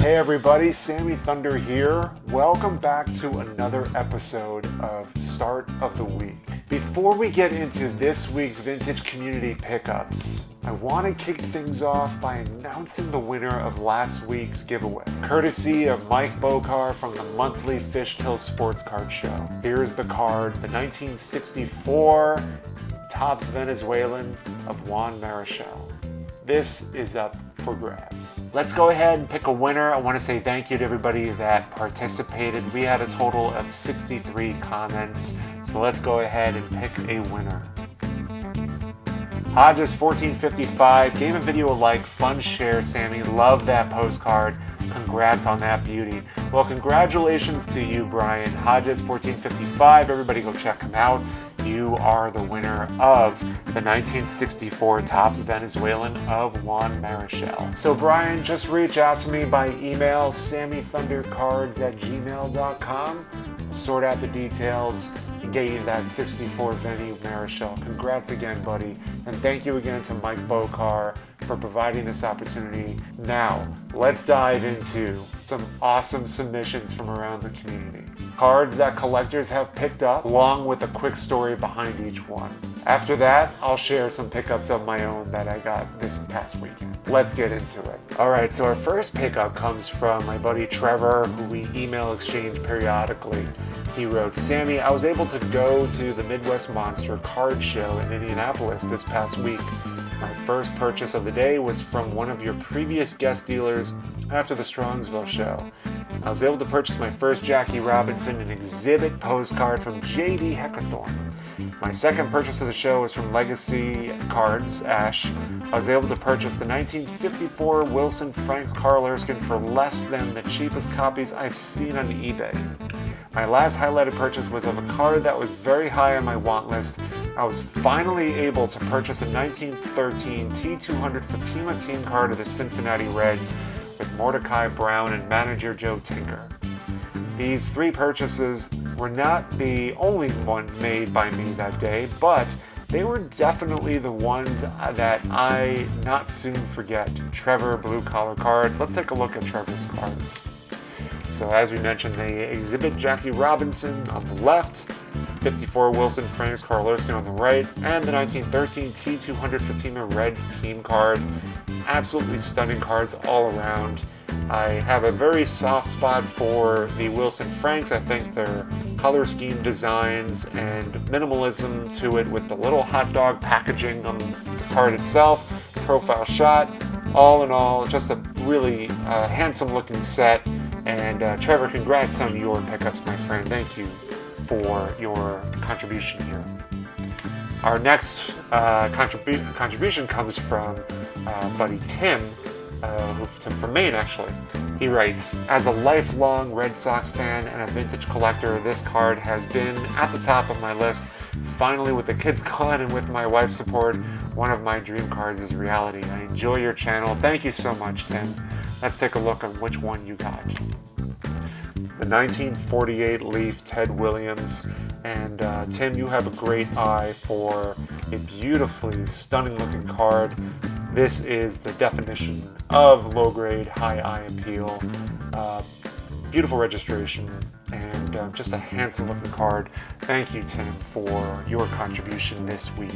Hey everybody, Sammy Thunder here. Welcome back to another episode of Start of the Week. Before we get into this week's vintage community pickups, I want to kick things off by announcing the winner of last week's giveaway, courtesy of Mike Bochar from the monthly Fishkill Sports Card Show. Here's the card, the 1964 Topps Venezuelan of Juan Marichal. This is up for grabs. Let's go ahead and pick a winner. I want to say thank you to everybody that participated. We had a total of 63 comments, so let's go ahead and pick a winner. Hodges 1455 gave a video a like, fun share, Sammy. Love that postcard. Congrats on that beauty. Well, congratulations to you, Brian. Hodges 1455. Everybody go check him out. You are the winner of the 1964 Topps Venezuelan of Juan Marichal. So Brian, just reach out to me by email, sammythundercards@gmail.com. We'll sort out the details and get you that 64 Veni Marichal. Congrats again, buddy. And thank you again to Mike Bochar for providing this opportunity. Now, let's dive into some awesome submissions from around the community. Cards that collectors have picked up, along with a quick story behind each one. After that, I'll share some pickups of my own that I got this past weekend. Let's get into it. Alright, so our first pickup comes from my buddy Trevor, who we email exchange periodically. He wrote, Sammy, I was able to go to the Midwest Monster Card Show in Indianapolis this past week. My first purchase of the day was from one of your previous guest dealers after the Strongsville show. I was able to purchase my first Jackie Robinson and exhibit postcard from J.D. Heckathorn. My second purchase of the show was from Legacy Cards, Ash. I was able to purchase the 1954 Wilson Franks Carl Erskine for less than the cheapest copies I've seen on eBay. My last highlighted purchase was of a card that was very high on my want list. I was finally able to purchase a 1913 T200 Fatima team card of the Cincinnati Reds with Mordecai Brown and manager Joe Tinker. These three purchases were not the only ones made by me that day, but they were definitely the ones that I not soon forget. Trevor Blue Collar Cards. Let's take a look at Trevor's cards. So as we mentioned, they exhibit Jackie Robinson on the left, 54 Wilson Franks Carl Erskine on the right, and the 1913 T200 Fatima Reds team card. Absolutely stunning cards all around. I have a very soft spot for the Wilson Franks. I think their color scheme designs and minimalism to it with the little hot dog packaging on the card itself, profile shot, all in all, just a really handsome looking set. And Trevor, congrats on your pickups, my friend. Thank you for your contribution here. Our next contribution comes from buddy Tim, Tim from Maine actually. He writes, as a lifelong Red Sox fan and a vintage collector, this card has been at the top of my list. Finally, with the kids gone and with my wife's support, one of my dream cards is reality. I enjoy your channel. Thank you so much, Tim. Let's take a look at which one you got. The 1948 Leaf Ted Williams. And Tim, you have a great eye for a beautifully stunning looking card. This is the definition of low grade, high eye appeal. Beautiful registration and just a handsome looking card. Thank you, Tim, for your contribution this week.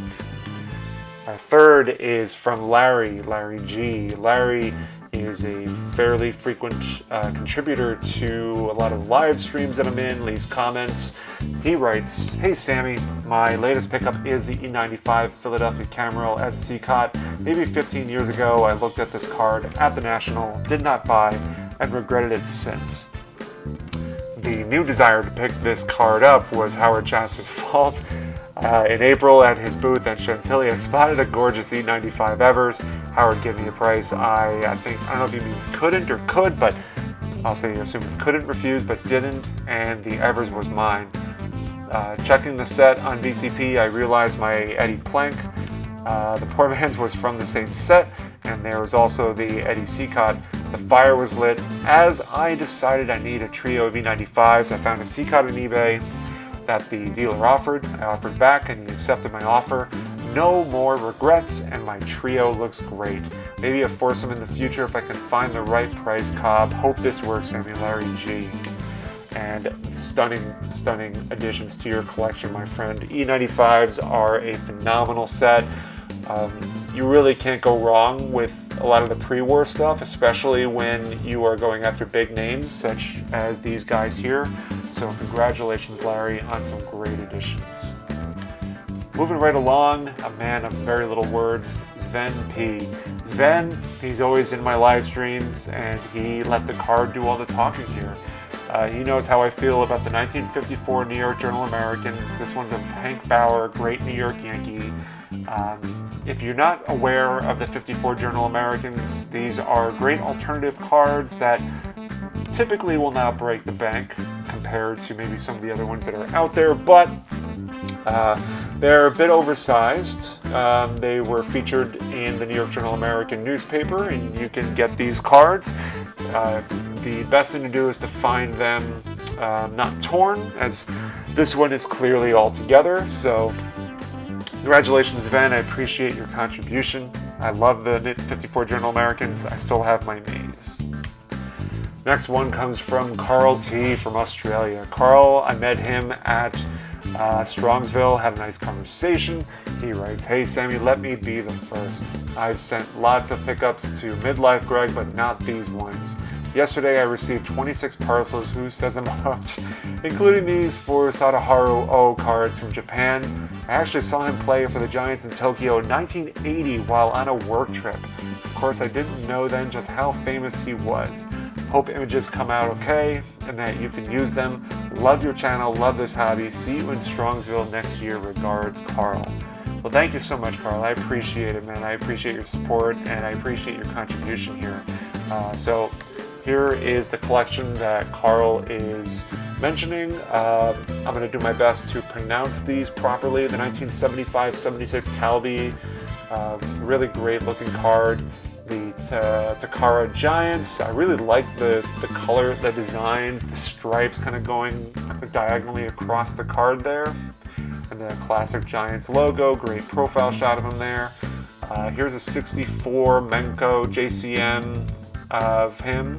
Our third is from Larry G. Larry is a fairly frequent contributor to a lot of live streams that I'm in, leaves comments. He writes, hey Sammy, my latest pickup is the E95 Philadelphia Camerel at CCOT. Maybe 15 years ago I looked at this card at the National, did not buy, and regretted it since. The new desire to pick this card up was Howard Chaster's fault. In April at his booth at Chantilly, I spotted a gorgeous E95 Evers. Howard gave me a price I don't know if he means couldn't or could, but I'll assume it's couldn't refuse but didn't, and the Evers was mine. Checking the set on VCP, I realized my Eddie Plank, the poor man's was from the same set, and there was also the Eddie Seacott. The fire was lit. As I decided I need a trio of E95s, I found a Seacott on eBay that the dealer offered. I offered back and he accepted my offer. no more regrets, and my trio looks great. Maybe a foursome in the future if I can find the right price, Cobb. Hope this works, Sammy. Larry G. And stunning additions to your collection, my friend. E95s are a phenomenal set. You really can't go wrong with a lot of the pre-war stuff, especially when you are going after big names such as these guys here. So congratulations, Larry, on some great additions. Moving right along, a man of very little words, Sven P. Sven, he's always in my live streams, and he let the card do all the talking here. He knows how I feel about the 1954 New York Journal Americans. This one's a Hank Bauer, great New York Yankee. If you're not aware of the 54 Journal Americans, these are great alternative cards that typically will not break the bank compared to maybe some of the other ones that are out there, but they're a bit oversized. They were featured in the New York Journal American newspaper, and you can get these cards. The best thing to do is to find them not torn, as this one is clearly all together. So congratulations, Van. I appreciate your contribution. I love the 54 Journal Americans. I still have my maze. Next one comes from Carl T. from Australia. Carl, I met him at Strongsville, had a nice conversation. He writes, "Hey Sammy, let me be the first. I've sent lots of pickups to Midlife Greg, but not these ones. Yesterday I received 26 parcels, who says I'm hooked, including these 4 Sadaharu O cards from Japan. I actually saw him play for the Giants in Tokyo in 1980 while on a work trip. Of course, I didn't know then just how famous he was. Hope images come out okay and that you can use them. Love your channel, love this hobby. See you in Strongsville next year. Regards, Carl." Well, thank you so much, Carl. I appreciate it, man. I appreciate your support, and I appreciate your contribution here. So here is the collection that Carl is mentioning. I'm going to do my best to pronounce these properly. The 1975-76 Calbee, really great looking card. The Takara Giants, I really like the color, the designs, the stripes kind of going diagonally across the card there. And the classic Giants logo, great profile shot of him there. Here's a 64 Menko JCM of him,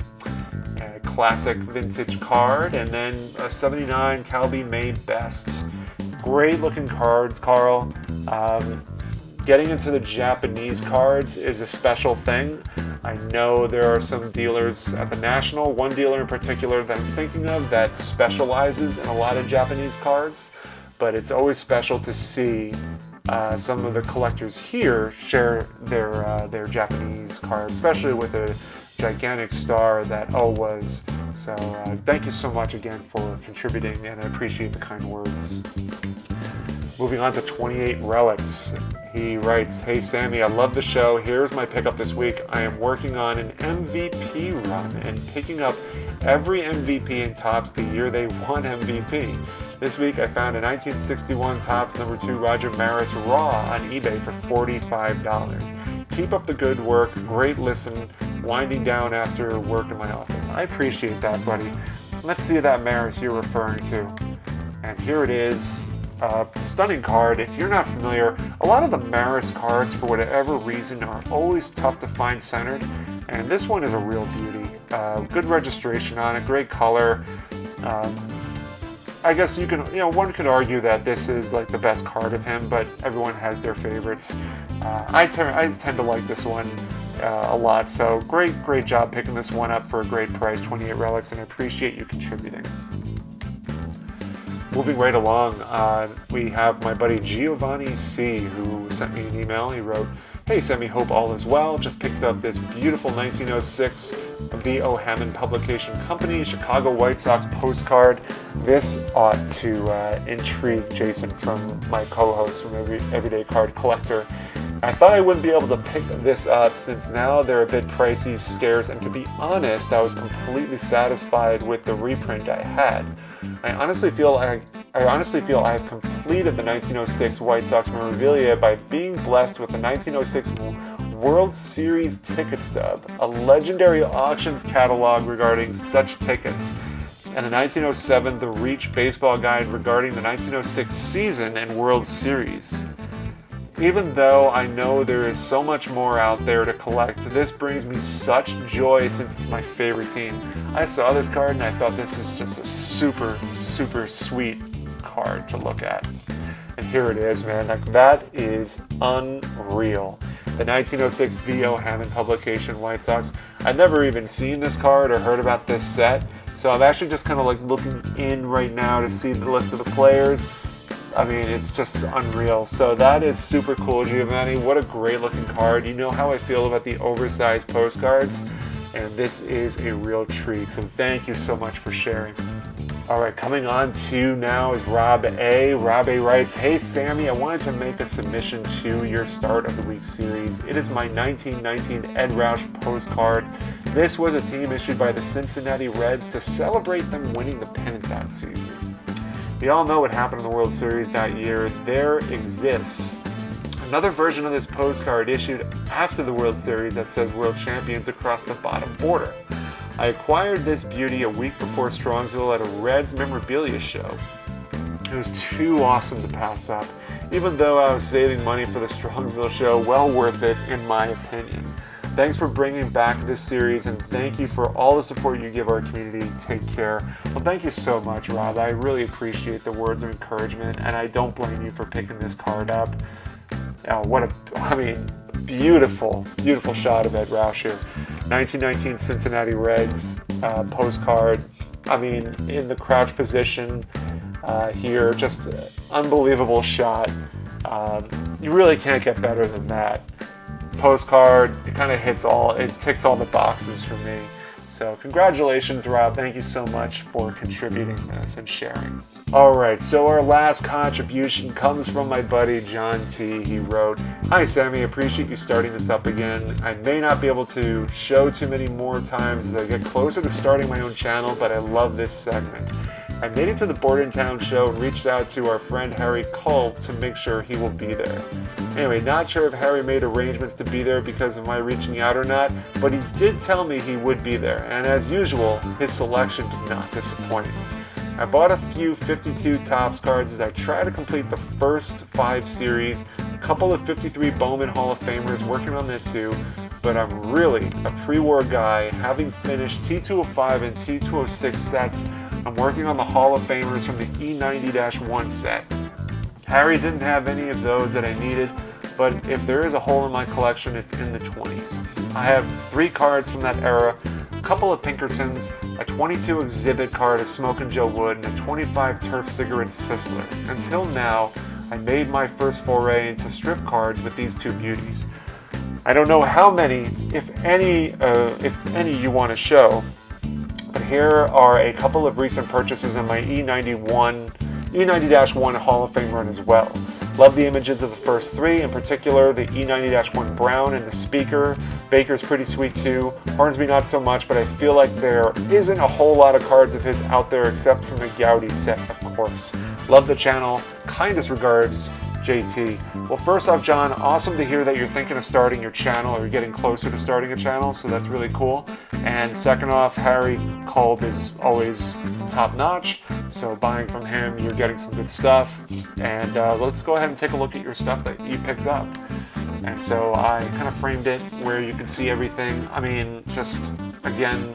a classic vintage card, and then a 79 Calbee Made Best. Great looking cards, Carl. Getting into the Japanese cards is a special thing. I know there are some dealers at the National, one dealer in particular that I'm thinking of that specializes in a lot of Japanese cards, but it's always special to see some of the collectors here share their Japanese cards, especially with a gigantic star that O was. So thank you so much again for contributing, and I appreciate the kind words. Moving on to 28 Relics. He writes, "Hey Sammy, I love the show. Here's my pickup this week. I am working on an MVP run and picking up every MVP in Topps the year they won MVP. This week I found a 1961 Topps #2 Roger Maris Raw on eBay for $45. Keep up the good work. Great listen. Winding down after work in my office." I appreciate that, buddy. Let's see that Maris you're referring to. And here it is. Stunning card. If you're not familiar, a lot of the Maris cards, for whatever reason, are always tough to find centered, and this one is a real beauty. Good registration on it, great color. I guess one could argue that this is like the best card of him, but everyone has their favorites. I tend to like this one a lot, so great job picking this one up for a great price, 28 Relics, and I appreciate you contributing. Moving right along, we have my buddy Giovanni C, who sent me an email. He wrote, "Hey Sammy, hope all is well. Just picked up this beautiful 1906 V.O. Hammond Publication Company Chicago White Sox postcard. This ought to intrigue Jason, from my co-host from Everyday Card Collector. I thought I wouldn't be able to pick this up since now they're a bit pricey, scarce, and to be honest, I was completely satisfied with the reprint I had. I honestly feel I have completed the 1906 White Sox memorabilia by being blessed with the 1906 World Series ticket stub, a legendary auctions catalog regarding such tickets, and a 1907 The Reach baseball guide regarding the 1906 season and World Series. Even though I know there is so much more out there to collect, this brings me such joy since it's my favorite team. I saw this card and I thought this is just a super, super sweet card to look at. And here it is, man. Like, that is unreal. The 1906 V.O. Hammond publication, White Sox. I've never even seen this card or heard about this set, so I'm actually just kind of like looking in right now to see the list of the players. I mean, it's just unreal. So that is super cool, Giovanni. What a great looking card. You know how I feel about the oversized postcards, and this is a real treat. So thank you so much for sharing. All right, coming on to now is Rob A. Rob A writes, "Hey Sammy, I wanted to make a submission to your start of the week series. It is my 1919 Ed Roush postcard. This was a team issued by the Cincinnati Reds to celebrate them winning the pennant that season. We all know what happened in the World Series that year. There exists another version of this postcard issued after the World Series that says World Champions across the bottom border. I acquired this beauty a week before Strongsville at a Reds memorabilia show. It was too awesome to pass up. Even though I was saving money for the Strongsville show, well worth it in my opinion. Thanks for bringing back this series, and thank you for all the support you give our community. Take care." Well, thank you so much, Rob. I really appreciate the words of encouragement, and I don't blame you for picking this card up. Beautiful, beautiful shot of Ed Roush here. 1919 Cincinnati Reds postcard. I mean, in the crouch position here, just unbelievable shot. You really can't get better than that. Postcard, it kind of ticks all the boxes for me. So congratulations, Rob. Thank you so much for contributing this and sharing. All right, so our last contribution comes from my buddy John T. He wrote, "Hi Sammy, appreciate you starting this up again. I may not be able to show too many more times as I get closer to starting my own channel, but I love this segment. I made it to the Bordentown show and reached out to our friend Harry Cole to make sure he will be there. Anyway, not sure if Harry made arrangements to be there because of my reaching out or not, but he did tell me he would be there, and as usual, his selection did not disappoint. I bought a few 52 Topps cards as I try to complete the first 5 series, a couple of 53 Bowman Hall of Famers working on that too, but I'm really a pre-war guy, having finished T205 and T206 sets. I'm working on the Hall of Famers from the E90-1 set. Harry didn't have any of those that I needed, but if there is a hole in my collection, it's in the 20s. I have 3 cards from that era, a couple of Pinkertons, a 22 exhibit card of Smokin' Joe Wood, and a 25 Turf Cigarette Sisler. Until now, I made my first foray into strip cards with these 2 beauties. I don't know how many, if any you want to show, but here are a couple of recent purchases in my E90-1 Hall of Fame run as well. Love the images of the first 3, in particular the E90-1 Brown and the Speaker. Baker's pretty sweet too. Hornsby not so much, but I feel like there isn't a whole lot of cards of his out there except from the Gowdy set, of course. Love the channel. Kindest regards, JT. Well, first off, John, awesome to hear that you're thinking of starting your channel or you're getting closer to starting a channel, so that's really cool. And second off, Harry Kolb is always top notch, so buying from him, you're getting some good stuff. And let's go ahead and take a look at your stuff that you picked up. And so I kind of framed it where you can see everything. I mean, just again,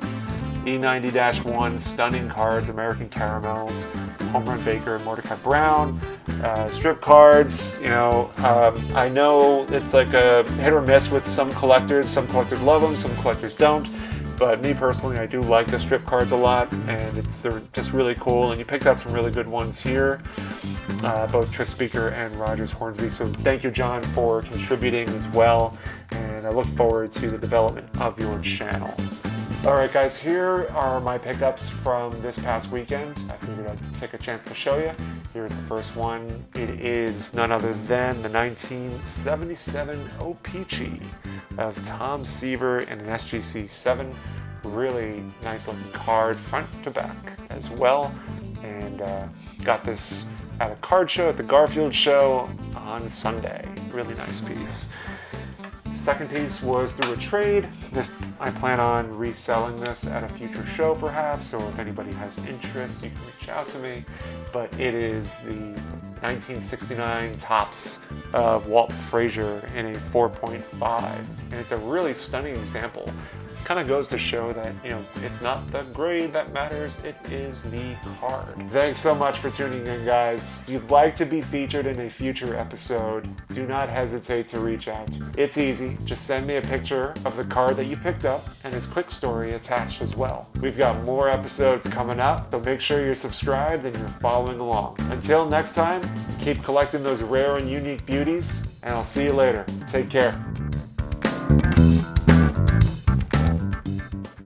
E90-1, stunning cards, American Caramels, Home Run Baker, Mordecai Brown, strip cards. I know it's like a hit or miss with some collectors. Some collectors love them, some collectors don't. But me personally, I do like the strip cards a lot, and they're just really cool. And you picked out some really good ones here, both Tris Speaker and Rogers Hornsby. So thank you, John, for contributing as well. And I look forward to the development of your channel. All right, guys, here are my pickups from this past weekend. I figured I'd take a chance to show you. Here's the first one. It is none other than the 1977 O-Pee-Chee of Tom Seaver in an SGC 7. Really nice looking card, front to back as well. And got this at a card show at the Garfield show on Sunday. Really nice piece. Second piece was through a trade. I plan on reselling this at a future show perhaps, or if anybody has interest, you can reach out to me. But it is the 1969 Topps of Walt Frazier in a 4.5, and it's a really stunning example. Kind of goes to show that, it's not the grade that matters, it is the card. Thanks so much for tuning in, guys. If you'd like to be featured in a future episode, do not hesitate to reach out. It's easy. Just send me a picture of the card that you picked up and its quick story attached as well. We've got more episodes coming up, so make sure you're subscribed and you're following along. Until next time, keep collecting those rare and unique beauties, and I'll see you later. Take care.